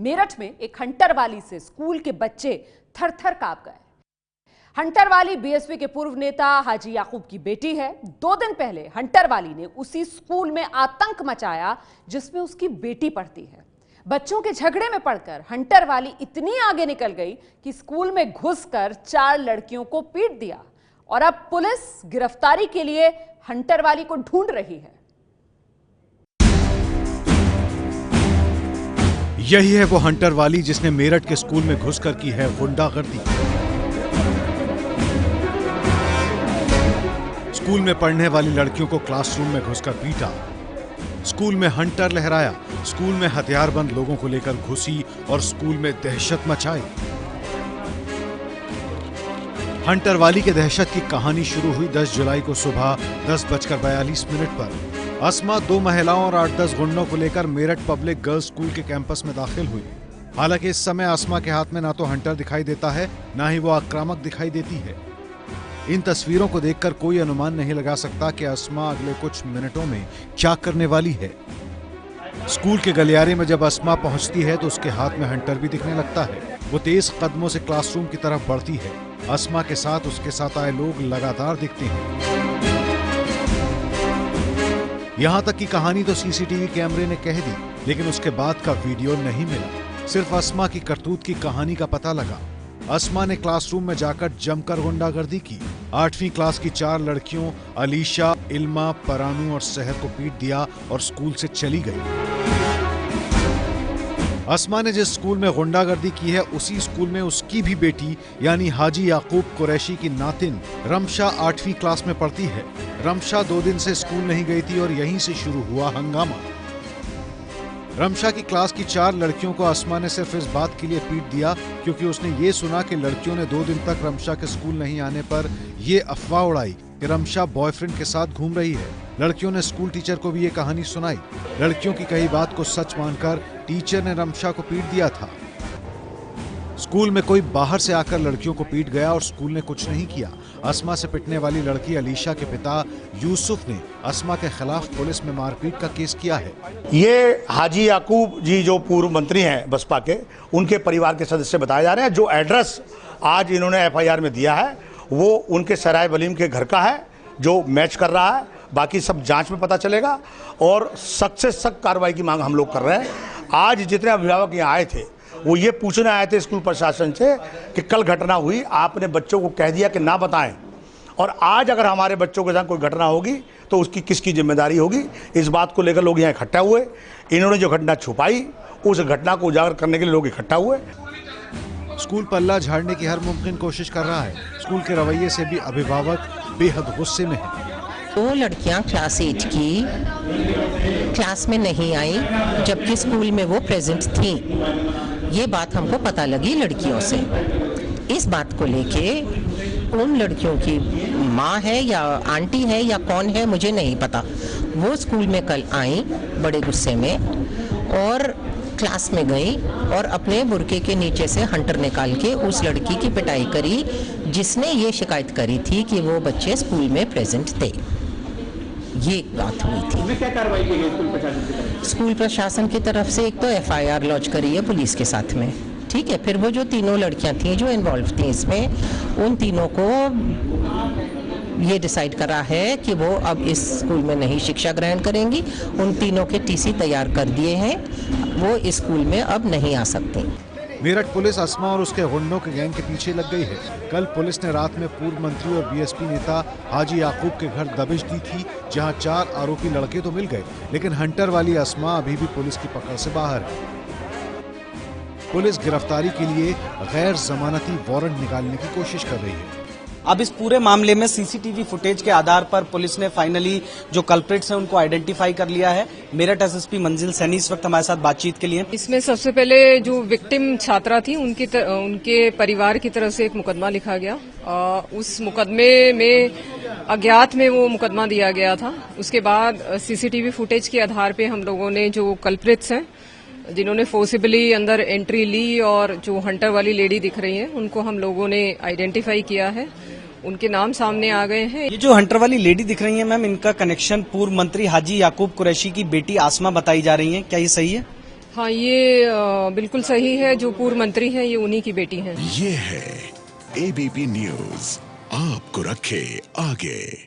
मेरठ में एक हंटर वाली से स्कूल के बच्चे थर-थर कांप गए। हंटर वाली बीएसपी के पूर्व नेता हाजी याकूब की बेटी है। 2 दिन पहले हंटर वाली ने उसी स्कूल में आतंक मचाया जिसमें उसकी बेटी पढ़ती है। बच्चों के झगड़े में पड़कर हंटर वाली इतनी आगे निकल गई कि स्कूल में घुसकर 4 लड़कियों को पीट दिया और अब पुलिस गिरफ्तारी के लिए हंटर वाली को ढूंढ रही है। यही है वो हंटर वाली जिसने मेरठ के स्कूल में घुसकर की है गुंडागर्दी। स्कूल में पढ़ने वाली लड़कियों को क्लासरूम में घुसकर पीटा, स्कूल में हंटर लहराया, स्कूल में हथियारबंद लोगों को लेकर घुसी और स्कूल में दहशत मचाई। हंटर वाली के दहशत की कहानी शुरू हुई 10 जुलाई को सुबह 10:42 पर। अस्मा 2 महिलाओं और 8-10 गुंडों को लेकर मेरठ पब्लिक गर्ल्स स्कूल के कैंपस में दाखिल हुई। हालांकि इस समय अस्मा के हाथ में ना तो हंटर दिखाई देता है, ना ही वो आक्रामक दिखाई देती है। इन तस्वीरों को देखकर कोई अनुमान नहीं लगा सकता कि अस्मा अगले कुछ मिनटों में क्या करने वाली है। स्कूल के गलियारे में जब अस्मा पहुंचती है तो उसके हाथ में हंटर भी दिखने लगता है। वो तेज कदमों से क्लासरूम की तरफ बढ़ती है। अस्मा के साथ उसके साथ आए लोग लगातार दिखते हैं। यहां तक की कहानी तो सीसीटीवी कैमरे ने कह दी, लेकिन उसके बाद का वीडियो नहीं मिला। सिर्फ अस्मा की करतूत की कहानी का पता लगा। अस्मा ने क्लासरूम में जाकर जमकर गुंडागर्दी की। 8वीं क्लास की 4 लड़कियों अलीशा, इल्मा, परानू और सहर को पीट दिया और स्कूल से चली गई। अस्मा ने जिस स्कूल में गुंडागर्दी की है उसी स्कूल में उसकी भी बेटी यानी हाजी याकूब कुरैशी की नातिन रमशा 8वीं क्लास में पढ़ती है। रमशा 2 दिन से स्कूल नहीं गई थी और यहीं से शुरू हुआ हंगामा। रमशा की क्लास की 4 लड़कियों को अस्मा ने सिर्फ इस बात के लिए पीट दिया क्योंकि उसने ये सुना कि लड़कियों ने 2 दिन तक रमशा के स्कूल नहीं आने पर ये अफवाह उड़ाई कि रमशा बॉयफ्रेंड के साथ घूम रही है। लड़कियों ने स्कूल टीचर को भी ये कहानी सुनाई। लड़कियों की कही बात को सच मानकर टीचर ने रमशा को पीट दिया था। स्कूल में कोई बाहर से आकर लड़कियों को पीट गया और स्कूल ने कुछ नहीं किया। अस्मा से पिटने वाली लड़की अलीशा के पिता यूसुफ ने अस्मा के खिलाफ पुलिस में मारपीट का केस किया है। ये हाजी याकूब जी जो पूर्व मंत्री हैं बसपा के, उनके परिवार के सदस्य बताए जा रहे हैं। जो एड्रेस आज इन्होंने FIR में दिया है वो उनके सराय बलीम के घर का है जो मैच कर रहा है। बाकी सब जांच में पता चलेगा और सख्त से सख्त कार्रवाई की मांग हम लोग कर रहे हैं। आज जितने अभिभावक यहाँ आए थे वो ये पूछने आए थे स्कूल प्रशासन से कि कल घटना हुई, आपने बच्चों को कह दिया कि ना बताएं, और आज अगर हमारे बच्चों के साथ कोई घटना होगी तो उसकी किसकी जिम्मेदारी होगी। इस बात को लेकर लोग यहाँ इकट्ठा हुए। इन्होंने जो घटना छुपाई उस घटना को उजागर करने के लिए लोग इकट्ठा हुए। स्कूल पल्ला झाड़ने की हर मुमकिन कोशिश कर रहा है। स्कूल के रवैये से भी अभिभावक बेहद गुस्से में हैं। 2 लड़कियां क्लास 8 की क्लास में नहीं आई जबकि स्कूल में वो प्रेजेंट थी। ये बात हमको पता लगी लड़कियों से। इस बात को लेके उन लड़कियों की माँ है या आंटी है या कौन है मुझे नहीं पता, वो स्कूल में कल आई बड़े गुस्से में और क्लास में गई और अपने बुर्के के नीचे से हंटर निकाल के उस लड़की की पिटाई करी जिसने ये शिकायत करी थी कि वो बच्चे स्कूल में प्रेजेंट थे। ये बात हुई थी। क्या कार्रवाई की गई स्कूल प्रशासन की तरफ? स्कूल प्रशासन की तरफ से एक तो FIR लॉन्च करी है पुलिस के साथ में, ठीक है। फिर वो जो 3 लड़कियां थी जो इन्वॉल्व थी इसमें, उन तीनों को ये डिसाइड करा है कि वो अब इस स्कूल में नहीं शिक्षा ग्रहण करेंगी। उन तीनों के TC तैयार कर दिए हैं, वो इस स्कूल में अब नहीं आ सकती। मेरठ पुलिस अस्मा और उसके गुंडों के गैंग के पीछे लग गई है। कल पुलिस ने रात में पूर्व मंत्री और BSP नेता हाजी याकूब के घर दबिश दी थी, जहां 4 आरोपी लड़के तो मिल गए, लेकिन हंटर वाली अस्मा अभी भी पुलिस की पकड़ से बाहर है। पुलिस गिरफ्तारी के लिए गैर जमानती वारंट निकालने की कोशिश कर रही है। अब इस पूरे मामले में सीसीटीवी फुटेज के आधार पर पुलिस ने फाइनली जो कल्प्रिट्स हैं उनको आइडेंटिफाई कर लिया है। मेरठ SSP मंजिल सैनी इस वक्त हमारे साथ बातचीत के लिए। इसमें सबसे पहले जो विक्टिम छात्रा थी उनके परिवार की तरफ से एक मुकदमा लिखा गया। उस मुकदमे में अज्ञात में वो मुकदमा दिया गया था। उसके बाद सीसीटीवी फुटेज के आधार पे हम लोगों ने जो कल्प्रिट्स हैं जिन्होंने फोर्सिबली अंदर एंट्री ली और जो हंटर वाली लेडी दिख रही है उनको हम लोगों ने आइडेंटिफाई किया है। उनके नाम सामने आ गए हैं। ये जो हंटर वाली लेडी दिख रही है मैम, इनका कनेक्शन पूर्व मंत्री हाजी याकूब कुरैशी की बेटी आसमा बताई जा रही है, क्या ये सही है? हाँ, ये बिल्कुल सही है। जो पूर्व मंत्री हैं ये उन्हीं की बेटी हैं। ये है एबीपी न्यूज़, आपको रखे आगे।